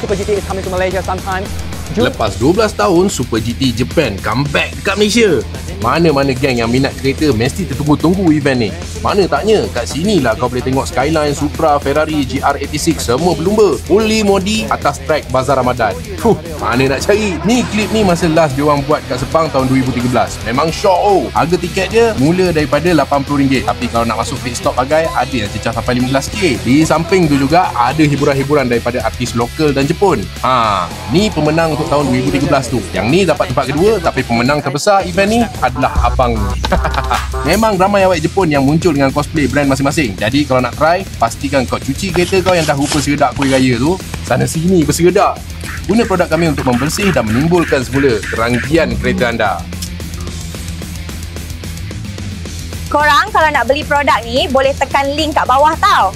Super GT is coming to Malaysia sometime. Lepas 12 tahun, Super GT Japan comeback dekat Malaysia. Mana-mana geng yang minat kereta mesti tertunggu-tunggu event ni. Mana taknya, kat sini lah kau boleh tengok Skyline, Supra, Ferrari, GR86 semua berlumba. Fully modi atas track Bazar Ramadan. Mana nak cari? Ni klip ni masa last diorang buat kat Sepang tahun 2013. Memang shock Harga tiket dia mula daripada RM80. Tapi kalau nak masuk pit stop bagai, ada yang cecah sampai RM15. Di samping tu juga ada hiburan-hiburan daripada artis lokal dan Jepun. Ni pemenang untuk tahun 2013 tu. Yang ni dapat tempat kedua, tapi pemenang terbesar event ni adalah abang ni. Memang ramai awak Jepun yang muncul dengan cosplay brand masing-masing. Jadi kalau nak try, pastikan kau cuci kereta kau yang dah rupa seredak kuih raya tu sana sini berseredak. Guna produk kami untuk membersih dan menimbulkan semula kerangkian kereta anda. Korang kalau nak beli produk ni boleh tekan link kat bawah tau.